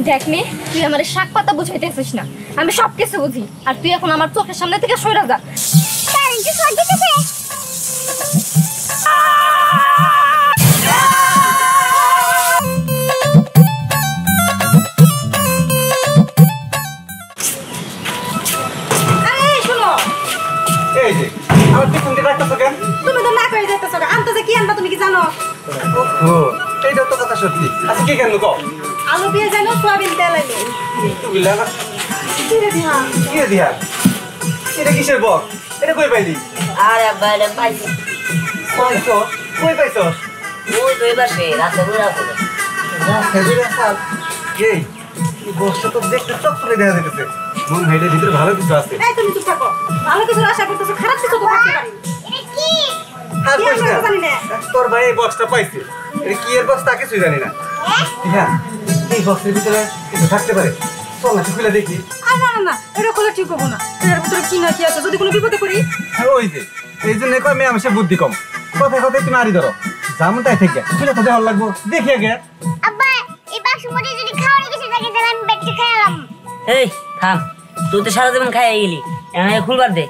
দেখ নে, তুই আমার শাক পাতা বুঝাইতেছিস না, আমি সব কিছু বুঝি। আর তুই এখন আমার চোখের সামনে থেকে সরে যা। তুমি তো না করে যেতেছো, আনতে যে কি আনবা তুমি কি জানো? এইটা তো কথা সত্যি। আচ্ছা কি কেন কও? আলু দিয়ে জানো, সয়াবিন তেল আইলো। তুইলা না কি রে দিয়া? কি দিয়া? এটা কিসের বক? এটা কই পাইলি? আরে বাইরে পাইছি। পাইছো? কই পাইছস? ওই তো এবার সে রাতে ঘুরা করে। এই বক্সটা তো দেখতে চকচকে দেখা যাচ্ছে। মন হেডের ভিতরে ভালো কিছু আছে। এই তুমি চুপ থাকো। ভালো কিছু আশা করতেছো, খারাপ কিছু তো করতে পারি। এটা কি? আর কইস না। জানি না। তোর ভাই এই বক্সটা পাইছে। এটা কি এর বক্স তা কিছুই জানি না। হ্যাঁ, এই বক্সের ভিতরে কিছু থাকতে পারে। চল না খুলে দেখি। না না না, এটা খোলা ঠিক হবো না। এর ভিতরে কি না কি আছে, যদি কোনো বিপদে পড়ি। হ্যাঁ ওই যে, এই জন্য কয় মেয়ে আমার বুদ্ধি কম। কথায় কথায় তুমি আড়ি ধরো। জামটাই থেকে খুলে তো দেওয়ার লাগবো। দেখি আগে। আব্বা, এই বাক্সের মধ্যে যদি খাওয়ার কিছু থাকে তাহলে আমি বেঁচে খেলাম। এই থাম, তুই তো সারা জীবন খাইয়ে গেলি, এখন খুলবার দে।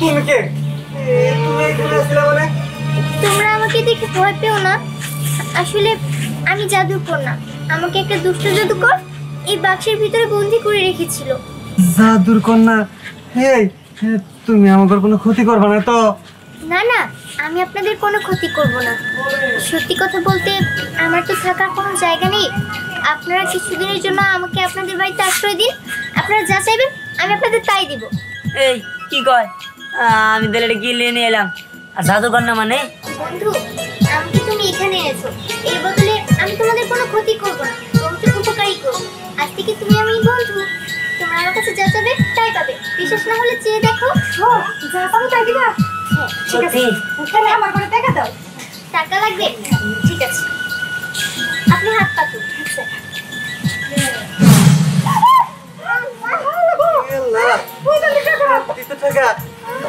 তুমি কে? তুমি এখানে আসলে মানে? তোমরা আমাকে দেখে ভয় পেও না। আসলে আমি জাদুকর না, আমাকে একটা দুষ্ট জাদুকর এই বাক্সের ভিতরে বন্দি করে রেখেছিল। জাদুর কন্যা? এই তুমি আমাদের কোনো ক্ষতি করবে না তো? না না, আমি আপনাদের কোনো ক্ষতি করব না। সত্যি কথা বলতে আমার তো থাকার কোনো জায়গা নেই। আপনারা কিছুদিনের জন্য আমাকে আপনাদের বাড়িতে আশ্রয় দিন। আপনারা যা চাইবেন আমি আপনাদের তাই দিব। এই কি কয়? আমি তাহলে কিনে নিয়ে এলাম। আর জাদুকর না মানে? বন্ধু, আমাকে তুমি এখানে এনেছো, এর বদলে আমি তোমাদের কোনো ক্ষতি করব না, বরঞ্চ উপকারই করব। আজ থেকে তুমি আমি বন্ধু। তোমরা আমার কাছে যা চাইবে তাই পাবে। বিশ্বাস না হলে চেয়ে দেখো। যা পাবো তাই দিবা। সত্যি? তাহলে আমার করে টাকা দাও। টাকা লাগবে? ঠিক আছে, আপনি হাত পাতুন।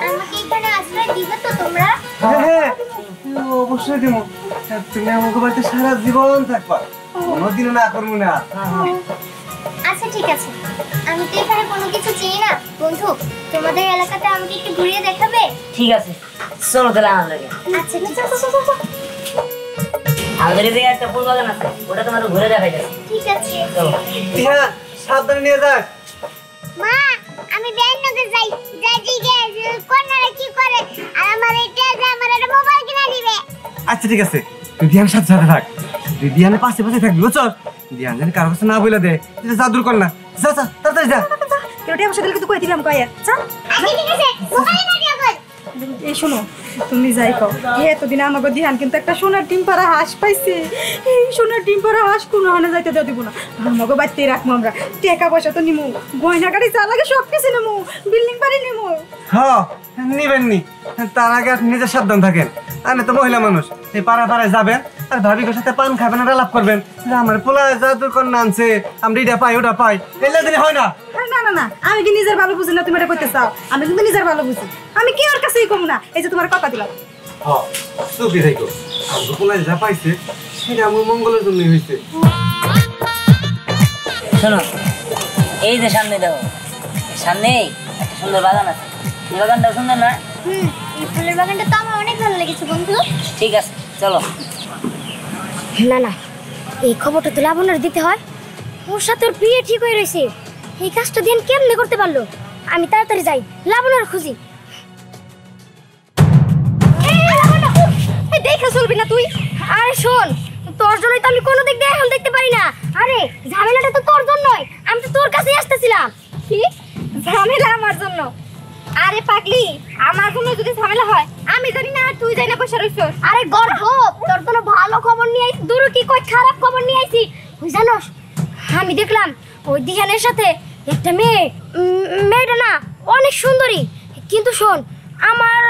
আমাকে এখানে আশ্রয় দিবে তো তোমরা? হ্যাঁ অবশ্যই দিব। তুমি আমাকে বাড়িতে সারা জীবন থাকবা, কোনোদিনও না করবো না। আচ্ছা ঠিক আছে, আমি তো এখানে কোনো কিছু চিনি না। বন্ধু, তোমাদের এলাকাটা আমাকে একটু ঘুরিয়ে দেখাবে? ঠিক আছে, চলো তাহলে আমার লাগে। আচ্ছা ঠিক আছে। আমাদের এদিকে একটা ফুল বাগান আছে, ওটা তোমার ঘুরে দেখাই যাবে। ঠিক আছে চলো। হ্যাঁ সাবধানে নিয়ে যাক। মা, আমি ব্যান্ডকে যাই জিগে কোনারে কি করে, আর আমার এটা যে আমার একটা মোবাইল কিনে দিবে। আচ্ছা ঠিক আছে, তুই ধ্যানের সাথে সাথে থাক। তুই ধ্যানের পাশে পাশে থাকবি, বুঝছো? ধ্যান জানি কারো কাছে না বলে দে জাদুর কর না। যা যা তাড়াতাড়ি যা। কেউটি আমার সাথে কিন্তু কই দিলাম কয়। আচ্ছা আচ্ছা ঠিক আছে, মোবাইল না দিও কই। এই শোনো, তুমি যাই কও, এতদিন আমাকে দিহান কিন্তু একটা সোনার ডিম পাড়া হাঁস পাইছে। এই সোনার ডিম পাড়া হাঁস কোনো হানে যাইতে দেওয়া দিব না। আমাকে বাড়িতে রাখবো আমরা। টাকা পয়সা তো নিমু, গয়না গাড়ি যা লাগে সব কিছু নিমু, বিল্ডিং বাড়ি নিমু। হ্যাঁ নিবেন নি, তার আগে আপনি নিজে সাবধান থাকেন। আমি তো মহিলা মানুষ, এই পাড়ায় পাড়ায় যাবেন আর ভাবিকের সাথে পান খাবেন আর আলাপ করবেন যে আমার পোলা জাদুর কন্যা আনছে, আমরা এটা পাই ওটা পাই। এলে দিনে হয় না। না না না, আমি কি নিজের ভালো বুঝি না তুমি এটা করতে চাও? আমি কিন্তু নিজের ভালো বুঝি। আমি কি ওর কাছেই কম না, এই যে তোমার কথা দিলাম। হ্যাঁ চুপি থাকো, আমার পোলায় যা পাইছে সেটা আমার মঙ্গলের জন্য হয়েছে। শোনো, এই যে সামনে দেখো, সামনে একটা সুন্দর বাগান আছে। এই বাগানটা সুন্দর না? এই ফুলের বাগানটা তো আমার অনেক ভালো লেগেছে বন্ধু। ঠিক আছে চলো। না না, এই খবরটা তো লাবণ্যর দিতে হয়। ওর সাথে ওর বিয়ে ঠিক হয়ে রয়েছে। এই কাজটা দিন কেমনে করতে পারলো? আমি তাড়াতাড়ি যাই, লাবণ্যর খুঁজি। দেখে চলবি না তুই। আরে শোন, তোর জন্যই তো আমি কোনো দিক দিয়ে এখন দেখতে পারি না। আরে ঝামেলাটা তো তোর জন্যই, আমি তো তোর কাছেই আসতেছিলাম। কি ঝামেলা আমার জন্য? আরে পাগলি, আমার জন্য যদি ঝামেলা হয় আমি জানি না, তুই জানি না বসে রইছস। আরে গর্ভ, তোর কোনো ভালো খবর নিয়ে আইছি, দূর কি কই খারাপ খবর নিয়ে আইছি। তুই জানোস আমি দেখলাম ওই দিহানের সাথে একটা মেয়েটা না অনেক সুন্দরী। কিন্তু শোন, আমার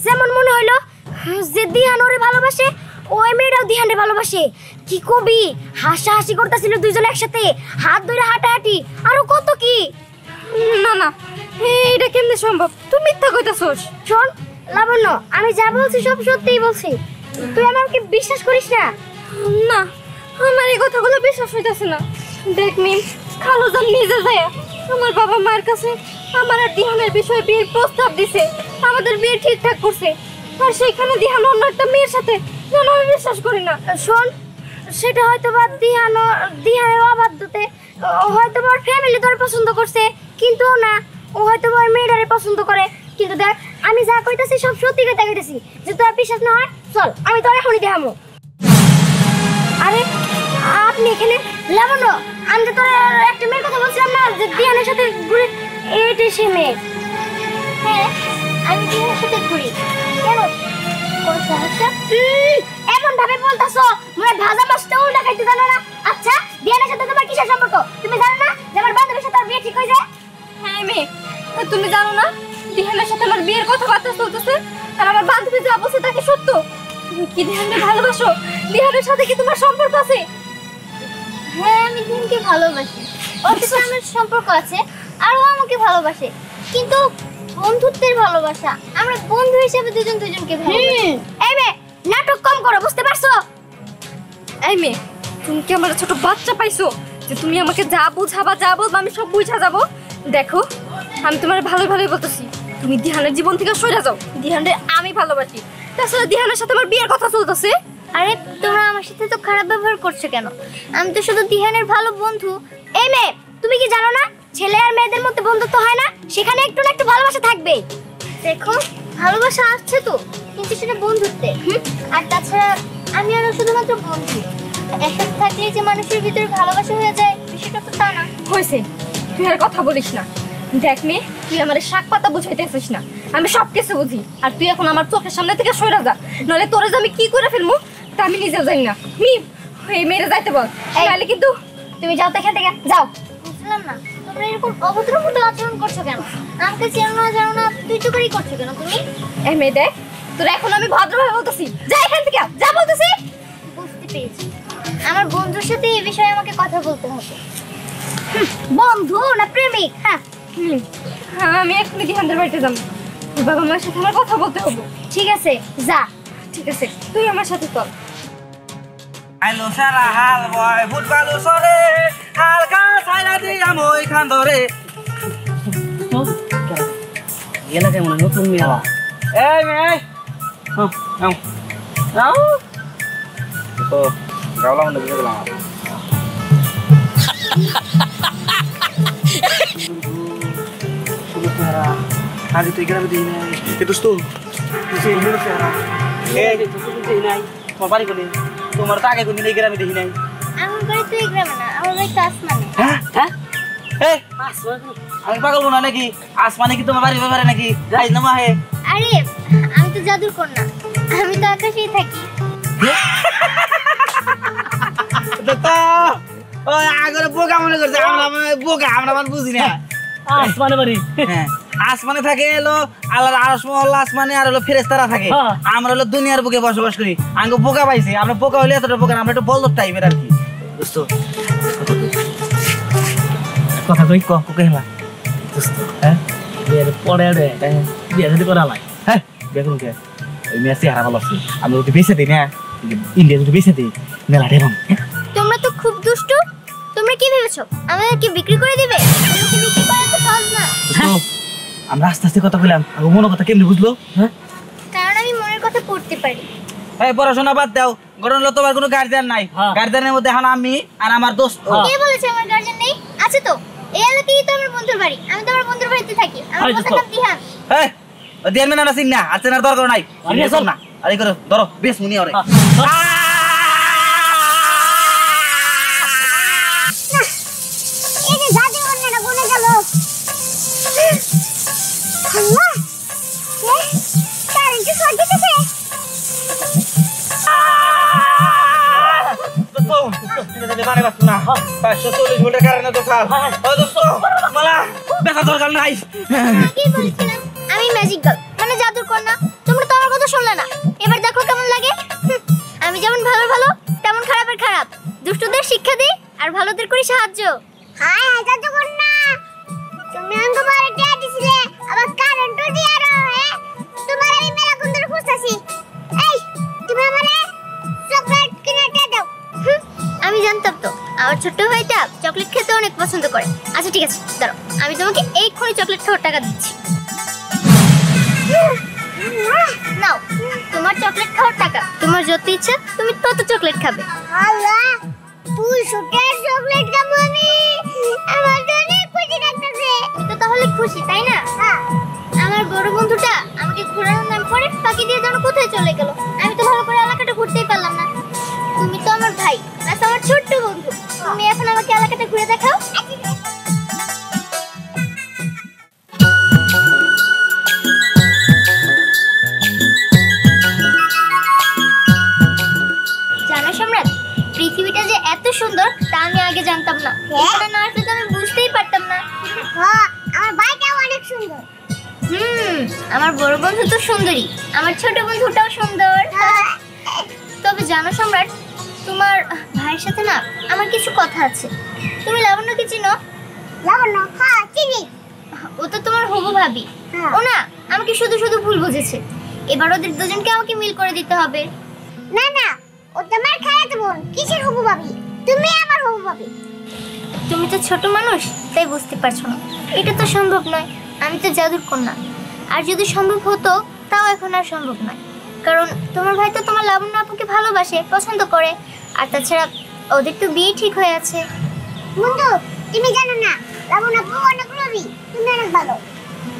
যেমন মনে হইলো যে দিহান ওরে ভালোবাসে, ওই মেয়েটাও দিহানে ভালোবাসে। কি কবি, হাসাহাসি করতেছিল দুইজন একসাথে, হাত ধরে হাঁটাহাঁটি, আরো কত কি। না না, এটা কেমনে সম্ভব? তুই মিথ্যা কইতাছস। শোন লাবণ্য, আমি যা বলছি সব সত্যিই বলছি, তুই আমাকে বিশ্বাস করিস না? না, আমার এই কথাগুলো বিশ্বাস হইতাছে না। দেখ মিম, খালুজান নিজে যায় আমার বাবা মায়ের কাছে আমার আর দিহানের বিষয়ে বিয়ের প্রস্তাব দিছে, আমাদের বিয়ে ঠিকঠাক করছে, আর সেখানে দিহান অন্য একটা মেয়ের সাথে, যেন আমি বিশ্বাস করি না। শোন, সেটা হয়তো বা দিহানের অবাধ্যতে, হয়তো বা ওর ফ্যামিলি তোর পছন্দ করছে, কিন্তু না, ও হয়তো বা ওর মেয়েটারে পছন্দ করে। কিন্তু দেখ, আমি যা কইতাছি সব সত্যি কথা কইতাছি। যে তোর বিশ্বাস না হয়, চল আমি তোর এখনই দেখাবো। আরে আপনি এখানে? লাবণ্য, আমি তো তোর একটা মেয়ের কথা বলছিলাম না, যে দিহানের সাথে ঘুরে, এইটাই সে মেয়ে। হ্যাঁ, আমি দিহানের সাথে ঘুরি। কেন, কোনো সমস্যা? এমন ভাবে বলতাছো মনে ভাজা মাছটা উল্টা খাইতে জানো না? আচ্ছা, দিহানের সাথে তোমার কিসের সম্পর্ক? তুমি জানো না যে আমার বান্ধবীর সাথে বিয়ে ঠিক হয়ে যায়? হ্যাঁ মেয়ে, তুমি জানো না দিহানের সাথে আমার বিয়ের কথাবার্তা চলতেছে, আর আমার বান্ধবী যা বলছে তা কি সত্য? তুমি কি দিহানকে ভালোবাসো? দিহানের সাথে কি তোমার সম্পর্ক আছে? হ্যাঁ, আমি দিহানকে ভালোবাসি, ওর সাথে আমার সম্পর্ক আছে, আর ও আমাকে ভালোবাসে, কিন্তু বন্ধুত্বের ভালোবাসা। আমরা বন্ধু হিসেবে দুজন দুজনকে ভালোবাসি। এই মেয়ে, নাটক কম করো, বুঝতে পারছো? এই মেয়ে, তুমি কি আমার ছোট বাচ্চা পাইছো যে তুমি আমাকে যা বুঝাবা, যা বলবা আমি সব বুঝা যাবো? দেখো, আমি তোমার ভালো ভালোই বলতেছি, তুমি দিহানের জীবন থেকে সরে যাও। দিহানের আমি ভালোবাসি, তাছাড়া দিহানের সাথে আমার বিয়ের কথা চলতেছে। আরে তোমরা আমার সাথে তো খারাপ ব্যবহার করছো কেন? আমি তো শুধু দিহানের ভালো বন্ধু। এই মেয়ে, তুমি কি জানো না ছেলে আর মেয়েদের মধ্যে বন্ধুত্ব হয় না, সেখানে একটু না একটু ভালোবাসা থাকবে। দেখো, ভালোবাসা আসছে তো, কিন্তু সেটা বন্ধুত্বে। আর তাছাড়া আমি আর ও শুধুমাত্র বন্ধু, একসাথে থাকলে যে মানুষের ভিতরে ভালোবাসা হয়ে যায়, বিষয়টা তো তা না। হয়েছে, তুই আর কথা বলিস না। দেখ মেয়ে, তুই আমার শাক পাতা বুঝাইতেছিস না, আমি সব কিছু বুঝি, আর তুই এখন আমার চোখের সামনে থেকে সরে যা, নইলে তোরে যে আমি কি করে ফেলবো তা আমি নিজেও জানি না। মিম, এই মেয়েরে যাইতে বল, নাহলে কিন্তু। তুমি যাও তো এখান থেকে, যাও। বুঝলাম না, তোমরা এরকম অভদ্র মতো আচরণ করছো কেন? আমাকে চেনো না জানো না, তুই চুকারি করছো কেন তুমি? এই মেয়ে দেখ, তোর এখন আমি ভদ্রভাবে বলতেছি, যা এখান থেকে, যা বলতেছি। বুঝতে পেরেছি, আমার বন্ধুর সাথে এই বিষয়ে আমাকে কথা বলতে হবে। বন্ধু না প্রেমিক? হ্যাঁ, আমি এক্ষুনি দিহানদের বাড়িতে যাবো, তোর বাবা মায়ের সাথে আমার কথা বলতে হবে। ঠিক আছে, যা। ঠিক আছে, তুই আমার সাথে চল। আইলো সারা হাল বয় ফুটবালু সরে হালকা ছাইরা দিয়া মই খান ধরে গেলা কেমন নতুন মেলা। এই মেয়ে নাও তো গাওলা মনে বুঝে গেলাম আগে তুই গ্রামে দিই নাই এ দোস্ত তুই নাই তোমার বাড়ি কোনে? তোমার তো আগে কোনদিন এই গ্রামে দেখি নাই। আমার বাড়ি তো এই গ্রামে না, আমার বাড়ি তো আসমানে। হ্যাঁ হ্যাঁ এই আমি পাগল না নাকি? আসমানে কি তোমার বাড়ি ব্যাপারে নাকি যাই না মাহে? আরে আমি তো জাদুর কন্যা, আমি তো আকাশেই থাকি। তো ওই আগরে বোকা মনে করছে, আমরা বোকা, আমরা মানে বুঝি না। আসমানে বাড়ি। হ্যাঁ, আসমানে থাকে হলো আল্লাহর আরশ মহল আসমানে, আর হলো ফেরেশতারা থাকে। আমরা হলো দুনিয়ার বুকে বসবাস করি। আঙ্গ বোকা পাইছি, আমরা বোকা হইলে এতটা বোকা না, আমরা একটু বলদ টাইপের আর কি। দোস্ত কথা কই কোকে হেলা দোস্ত, হ্যাঁ বিয়ের পরে বিয়ে যদি করা লাগে। হ্যাঁ দেখুন কে ওই মেসি হারা ভালো আছে, আমি ওকে বেঁচে দিই না, ইন্ডিয়া যদি বেঁচে দিই মেলা ঢেবাম। তোমরা তো খুব দুষ্টু। তোমরা কি ভেবেছো আমাদের কি বিক্রি করে দিবে? বিক্রি করা তো সহজ না। আমরা আস্তে আস্তে কথা বললাম, আর মনের কথা কেমনি বুঝলো? হ্যাঁ কারণ আমি মনের কথা পড়তে পারি। এই পড়াশোনা বাদ দাও, গরম হলো তোমার কোনো গার্জিয়ান নাই। গার্জিয়ানের মধ্যে এখন আমি আর আমার দোস্ত। কে বলেছে আমার গার্জিয়ান নেই? আছে তো, এই এলাকায় তো আমার বন্ধুর বাড়ি, আমি তো আমার বন্ধুর বাড়িতে থাকি। আমার বন্ধুর নাম দিহান। এই দিয়ান মেনা না চিন না, আর চেনার দরকার নাই। আমি চল না, আরে করো ধরো বেশ মুনি ওরে। এই যে জাদু কন্যাটা বনে গেল। আল্লাহ, কারেন্ট শর্ট দিতেছে। মানে বাস না 540 ভোল্টের কারেন্ট তো খাল। ও দোস্ত মালা বেটা দরকার নাই। কি বলছিলাম আমি ম্যাজিক গার্ল, মানে জাদুর কন্যা। তোমরা তো আমার কথা শুনলে না। এবার দেখো কেমন লাগে। আমি যেমন ভালো ভালো, তেমন খারাপের খারাপ। দুষ্টদের শিক্ষা দিই আর ভালোদের করি সাহায্য। হাই হাই জাদু কন্যা। তুমি আমাকে বারে টিয়া দিছিলে আবার কারেন্টও দিয়ারো হ্যাঁ তোমার আমি মেলা কোন ধরে খুঁজতাছি এই তুমি আমারে চকলেট কিনে দাও আমি জানতাম তো আমার ছোট ভাইটা চকলেট খেতে অনেক পছন্দ করে আচ্ছা ঠিক আছে দাঁড়াও আমি তোমাকে এইক্ষুনি চকলেট খাওয়ার টাকা দিচ্ছি নাও তোমার চকলেট খাওয়ার টাকা তোমার যত ইচ্ছা তুমি তত চকলেট খাবে আল্লাহ তুই শুটের চকলেট খাবো আমি আমার জন্য খুশি লাগতেছে তো তাহলে খুশি তাই না আমার বড় বন্ধুটা আমাকে ঘোরানোর নাম করে ফাঁকি দিয়ে যেন কোথায় চলে গেল আমি তো ভালো করে এলাকাটা ঘুরতেই পারলাম না তুমি তো আমার ভাই প্লাস আমার ছোট্ট বন্ধু তুমি এখন আমাকে এলাকাটা ঘুরে দেখাও জানো সম্রাট পৃথিবীটা যে এত সুন্দর তা আমি আগে জানতাম না এটা না আসলে তো আমি বুঝতেই পারতাম না আমার ভাইটাও অনেক সুন্দর আমার বড় বন্ধু তো সুন্দরী আমার ছোট বন্ধুটাও সুন্দর তবে জানো সম্রাট তোমার ভাইয়ের সাথে না আমার কিছু কথা আছে তুমি লাবণ্যকে চিনো লাবণ্য হ্যাঁ চিনি ও তো তোমার হবু ভাবি ও না আমাকে শুধু শুধু ভুল বুঝেছে এবার ওদের দুজনকে আমাকে মিল করে দিতে হবে না না ও তোমার খালাতো বোন কিসের হবু ভাবি তুমি আমার হবু ভাবি তুমি তো ছোট মানুষ তাই বুঝতে পারছো না এটা তো সম্ভব নয় আমি তো জাদুর কন্যা আর যদি সম্ভব হতো তাও এখন আর সম্ভব নয় কারণ তোমার ভাই তো তোমার লাবণ্য আপুকে ভালোবাসে পছন্দ করে আর তাছাড়া ওদের তো বিয়ে ঠিক হয়ে আছে বন্ধু তুমি জানো না লাবণ্য আপু অনেক লোভী তুমি অনেক ভালো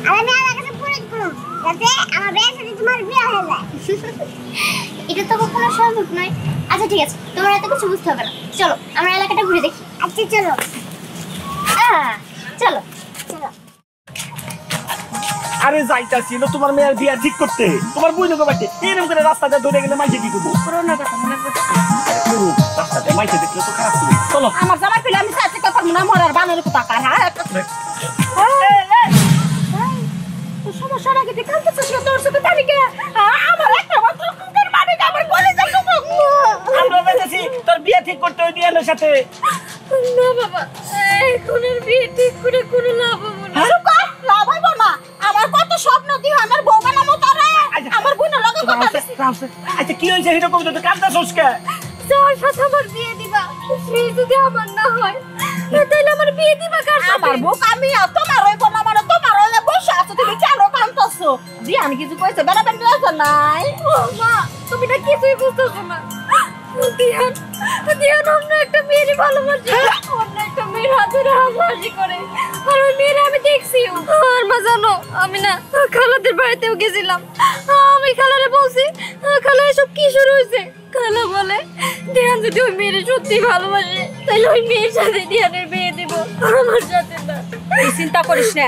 আর আমি আমার কাছে পুরো করব যাতে আমার ভাইয়ের সাথে তোমার বিয়ে হয়ে যায় এটা তো কখনো সম্ভব নয় আচ্ছা ঠিক আছে তোমার এত কিছু বুঝতে হবে না চলো আমরা এলাকাটা ঘুরে দেখি আচ্ছা চলো চলো চলো আরে যাইতাছিল তোমার মেয়ের বিয়া ঠিক করতে তোমার বই লোক বাড়িতে এরকম করে রাস্তাটা ধরে গেলে মাইকে কি করবো রাস্তাটা মাইকে দেখলে তো খারাপ হবে চলো আমার জামাই পেলে আমি সাথে কথা মনে মরার বানের কথা কার হ্যাঁ সমস্যাটা কি কালকে তো তোর সাথে তারিখে আমার একটা মাত্র কুকুর মানে আমার বলে যাবো আমরা বেঁচেছি তোর বিয়া ঠিক করতে ওই দিয়ানের সাথে না বাবা এখন আর বিয়ে ঠিক করে কোনো লাভ হবে না লাভ হইব না আমার কত স্বপ্ন দিও আমার বউ বানামো তোরে আমার বোনের লগে কথা আচ্ছা কি হয়েছে সেটা কবি তো কান্দা সংস্কার যার সাথে আমার বিয়ে দিবা সে যদি আমার না হয় তাহলে আমার বিয়ে দিবা কার সাথে আমার বউ আমি তোমার হইব না মানে তোমার হইলে বসে আছো তুমি কেন কাঁদতেছো জি আমি কিছু কইছে বেড়াবেন নিয়ে নাই ও মা তুমি না কিছুই বুঝতেছো না দিহান দিহান অন্য একটা মেয়েরই ভালোবাসে অন্য একটা মেয়ের হাতে হাসাহাসি করে আর ওই মেয়েরা আমি দেখছিও আর মা জানো আমি না খালাদের বাড়িতেও গেছিলাম আমি খালারে বলছি খালা এসব কি শুরু হয়েছে খালা বলে দিহান যদি ওই মেয়ের সত্যি ভালোবাসে তাহলে ওই মেয়ের সাথে দিহানের বিয়ে দিব আমার সাথে না তুই চিন্তা করিস না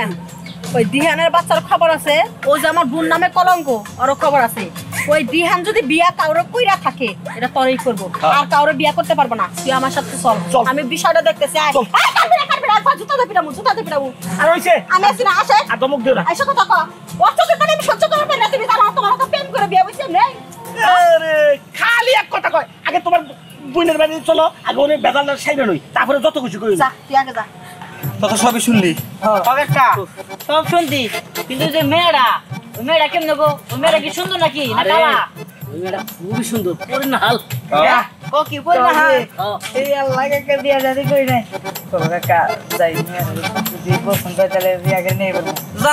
ওই দিহানের বাচ্চার খবর আছে ওই যে আমার বোন নামে কলঙ্ক ওরও খবর আছে ওই দিহান যদি বিয়া কাউরে কইরা থাকে এটা তোরই করবো আর কাউরে বিয়া করতে পারবো না তুই আমার সাথে চল আমি বিষয়টা দেখতেছি আয় জুতা দে পিড়াবো আর হইছে আমি আছি না আসে আর দমক দিও না আইসা কথা কও অত কথা আমি সহ্য করতে পারি না তুমি জানো তোমার তো প্রেম করে বিয়া হইছে নেই আরে খালি এক কথা কয় আগে তোমার বোনের বাড়ি চলো আগে ওনে বেজালটা সাইডে নই তারপরে যত কিছু কই যা তুই আগে যা তত সবই শুনলি একটা সব শুনতি কিন্তু যে মেয়েরা ওই মেয়েরা কেমন গো ওই মেয়েরা কি সুন্দর নাকি না কালা ওই মেয়েটা খুবই সুন্দর পরে না হাল ও কি বল না এই আল্লাহ কাকে বিয়া জাতি কই নাই তোর কাকা যাই যদি পছন্দ তাহলে বিয়া করে নেই বল যা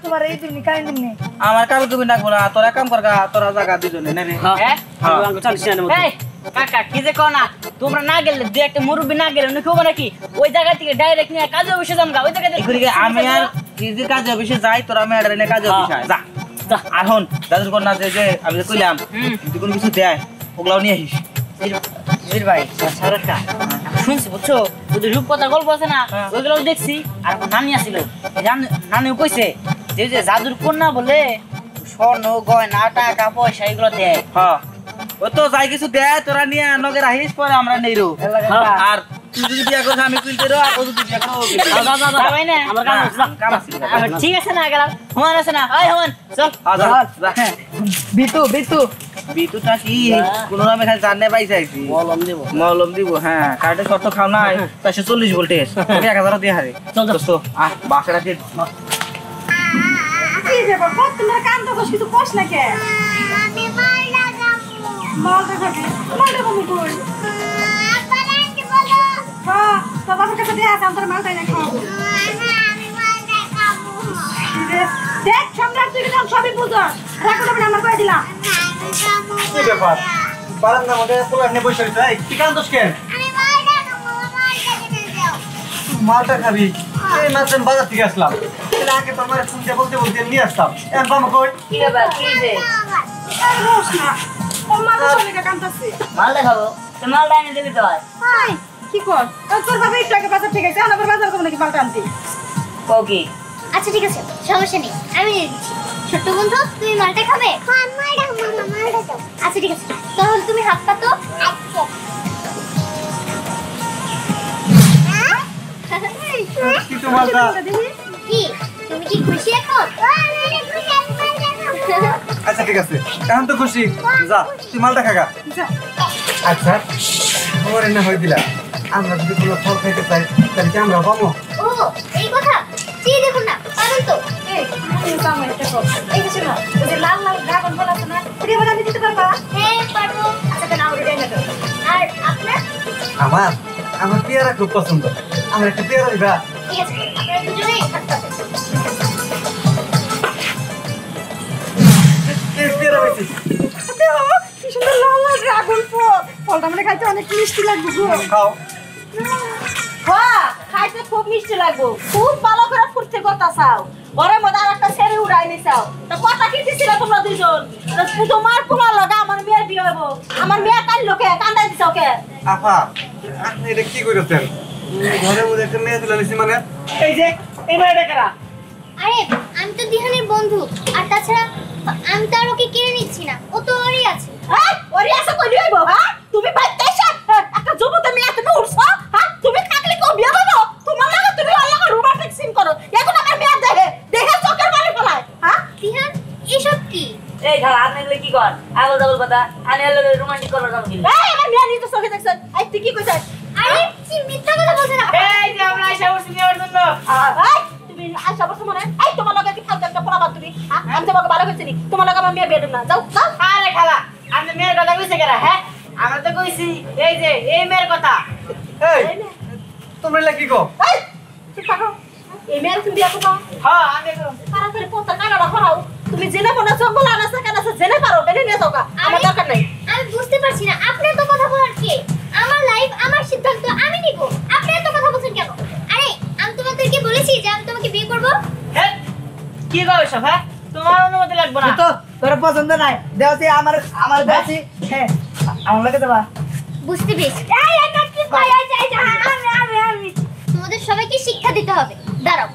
তোমার এই তুমি কাই নিনে আমার কারো তুমি না বলা তোরা কাম করগা তোরা জায়গা দুজনে নে নে হ্যাঁ আঙ্গ চালিস না এই কাকা কি যে কোনা তোমরা না গেলে দুই একটা মুরব্বি না গেলে উনি নাকি ওই জায়গা থেকে ডাইরেক্ট নিয়ে কাজে অফিসে যামগা ওই জায়গা থেকে আমি আর যদি কাজে অফিসে যাই তোরা মেয়েটার নে কাজে অফিসে যা আর হন দাদুর কন্যা যে আমি যে কইলাম যদি কোনো কিছু দেয় ওগুলাও নিয়ে আসিস বীর ভাই সরকার শুনছি বুঝছো ওদের রূপকথার গল্প আছে না ওইগুলো দেখছি আর নানি আসছিল নানিও কইছে যে যে জাদুর কন্যা বলে স্বর্ণ গয়না টাকা পয়সা এগুলো দেয় হ্যাঁ ও তো যাই কিছু দেয় তোরা নিয়ে নগে রাখিস পরে আমরা নেইরো আর তুই যদি বিয়া করিস আমি কিনতে রো আর ও যদি বিয়া করো ঠিক আছে না গেলাম হুমান আছে না ওই হুমান চল যা বিতু বিটুটা কি কোনো নামে খালি জানে পাইছে আইছি মলম দিব হ্যাঁ কার্ডে শর্ত খাও নাই 440 ভোল্টেজ 1000 দিয়ে হারে চল দোস্ত বাসাটা দিয়ে কি ব্যাপার তোমরা কান্দো কিছু কষ্ট না কে আমি মাল লাগাবো মালটা খাবি মালটা কম কই আপাকে বলো হ্যাঁ তো বাবার কাছে দিয়ে আসা তোর মালটা না খাবো আমি মাল লাগাবো দেখ সম্রাট তুই কিন্তু সবই বুঝছ রাখো না আমার কই দিলাম কি ব্যাপার বারান্দার মধ্যে পোলা নিয়ে বসে রইছে এই কি কান্দোস কেন আমি মাল লাগাবো মালটা কিনে দাও মালটা খাবি এই মাত্র বাজার থেকে আসলাম এর আগে তো আমার ফোন দিয়ে বলতে নিয়ে আসতাম এখন বাবা কই কি ব্যাপার কি যে রোশ না ও মালটা সবই কান্দছে মাল দেখাবো তো মালটা এনে দিবি তো হয় হাই কি কর তোর বাবা একটু আগে বাজার থেকে গেছে আবার বাজার করব নাকি মালটা আনতে কও কি আচ্ছা ঠিক আছে সমস্যা নেই আমি নিয়ে দিচ্ছি ছোট্ট বন্ধু তুমি মালটা খাবে হ্যাঁ মালটা দাও আচ্ছা ঠিক আছে তাহলে তুমি হাত পাতো আচ্ছা কিন্তু মালটা কি তুমি কি খুশি এখন আচ্ছা ঠিক আছে এখন তো খুশি যা তুই মালটা খাগা যা আচ্ছা ওরে না হই দিলা আমরা যদি কোনো ফল খাইতে চাই তাহলে কি আমরা পাবো ও এই কথা চেয়ে দেখুন না পাবেন তো এই তুমি তো আমার একটা কথা এই যে শোনো ওই যে লাল লাল ড্রাগন ফল আছে না এটা বানাতে দিতে পারবা হ্যাঁ পারবো আচ্ছা তো নাও রে না তো আর আপনার আমার পেয়ারা খুব পছন্দ আমার একটা পেয়ারা দিবা ঠিক আছে আপনারা দুজনেই হাত পাতেন এই পেয়ারা বেশি দেখো কি সুন্দর লাল লাল ড্রাগন ফল ফলটা মানে খাইতে অনেক মিষ্টি লাগবে গো খাও হ্যাঁ খাইতে খুব মিষ্টি লাগবে খুব ভালো করে ফুটতে কথা চাও ঘরের মধ্যে আর একটা ছেড়ে উড়াই নিছাও তো কথা কি দিছিল তোমরা দুইজন তোমার পোলা লাগা আমার মেয়ের বিয়ে হইব আমার মেয়ে কাল লোকে কান্দাই দিছাও কে আপা আপনি এটা কি করেছেন ঘরের মধ্যে একটা মেয়ে তুলে নিছি মানে এই যে এই মেয়েটা কারা আরে আমি তো দিহানের বন্ধু আর তাছাড়া আমি তো আর ওকে কিনে নিচ্ছি না ও তো ওরই আছে হ্যাঁ ওরে আসা কই হইব হ্যাঁ তুমি বাইতে এসে একটা যুবতী মেয়ে তুমি উঠছো হ্যাঁ তুমি থাকলে কেউ বিয়ে করবো তোমার লাগে তুমি আল্লাহ রোমান্টিক সিন করো এখন আমার মেয়ে দেখে দেখে চোখের পানি ফেলায় হ্যাঁ দিহান এসব কি এই খালা আপনি এগুলো কি কর আগল ডাবল কথা আমি হলো রোমান্টিক করবার যাবো কি এই আমার মেয়ে নিজে চোখে দেখছ এই তুই কি কইছিস আরে কি মিথ্যা কথা বলছেন এই যে আমরা আইসা বসে নেওয়ার জন্য এই তুমি আশা বসে মনে এই তোমার লগে কি ফালতু একটা পোড়া বাদ তুমি আমি তোমাকে ভালো কইছি তোমার লগে আমার মেয়ে বেড না যাও যাও আরে খালা আমি মেয়ের কথা কইছে কেন হ্যাঁ আমরা তো কইছি এই যে এই মেয়ের কথা এই তোমরা এলা কি কো এই তুই থাকো এই মেয়ে তুমি বিয়ে করবা হ্যাঁ আমি তাড়াতাড়ি পোতা কানাডা করাও তুমি জেনে মনে হচ্ছে বলা না সাকানা জেনে পারো বেনে নিয়ে যাও আমার দরকার নাই আমি বুঝতে পারছি না আপনি তো কথা বলার কে আমার লাইফ আমার সিদ্ধান্ত আমি নিব আপনি এত কথা বলছেন কেন আরে আমি তোমাদেরকে বলেছি যে আমি তোমাকে বিয়ে করব হ্যাঁ কি কও এসব হ্যাঁ তোমার অনুমতি লাগবে না তো তোর পছন্দ নাই দেওছি আমার দেওছি হ্যাঁ আমার লাগে দেবা বুঝতে পেরেছি এই এটা কি কই আমি তোমাদের সবাইকে শিক্ষা দিতে হবে দাঁড়াও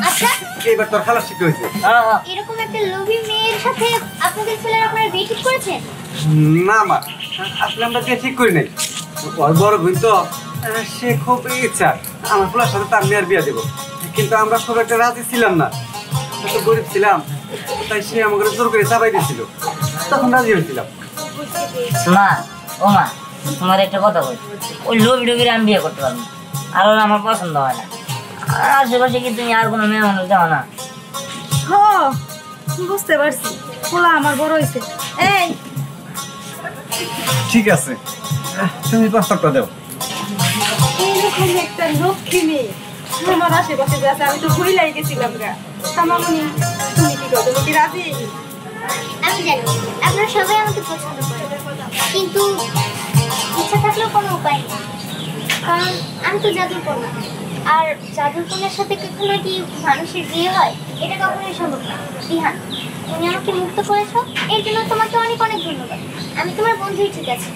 আচ্ছা এইবার তোর খালাস ঠিক হয়েছে এরকম একটা লোভী মেয়ের সাথে আপনাদের ছেলেরা আপনারা বিয়ে ঠিক করেছেন না মা আসলে আমরা বিয়ে ঠিক করি নাই ওর বড় বোন তো সে খুব ইচ্ছা আমার পোলার সাথে তার মেয়ের বিয়ে দেবো কিন্তু আমরা খুব একটা রাজি ছিলাম না এত গরিব ছিলাম তাই সে আমাকে জোর করে চাপাই দিয়েছিল তখন রাজি হয়েছিলাম মা ও মা তোমার একটা কথা বল ওই লোভি ডোবির আমি বিয়ে করতে পারবো আর ওরা আমার পছন্দ হয় না আর আশেপাশে কি তুমি আর কোনো মেয়ে মানুষ যাও না হ্যাঁ বুঝতে পারছি পোলা আমার বড় হইছে এই ঠিক আছে তুমি প্রস্তাবটা দাও এইরকম একটা লক্ষ্মী মেয়ে আমার আশেপাশে যে আছে আমি তো ভুলাই গেছিলাম গা তামামনি তুমি কি করো তুমি কি রাজি আমি জানি আপনারা সবাই আমাকে পছন্দ করেন কিন্তু ইচ্ছা থাকলেও কোনো উপায় নেই কারণ আমি তো জাদুর কন্যা আর জাদুর কন্যার সাথে কখনো কি মানুষের বিয়ে হয় এটা কখনোই সম্ভব না। দিহান, তুমি আমাকে মুক্ত করেছো, এর জন্য তোমাকে অনেক অনেক ধন্যবাদ। আমি তোমার বন্ধুই, ঠিক আছে?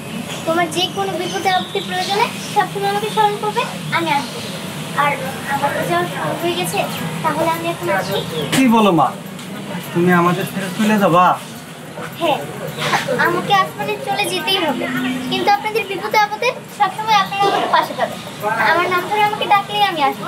তোমার যে কোনো বিপদে আপদে প্রয়োজনে সবসময় আমাকে স্মরণ করবে, আমি আসবো। আর আমার তো যাওয়ার সময় হয়ে গেছে, তাহলে আমি এখন আসি। কি বলো মা, তুমি আমাদের ছেড়ে চলে যাবা? হ্যাঁ, আমাকে আসমানে চলে যেতেই হবে, কিন্তু আপনাদের বিপদে আপদে সবসময় আপনারা আমাকে পাশে পাবেন। আমার নাম ধরে আমাকে ডাকলেই আমি আসবো।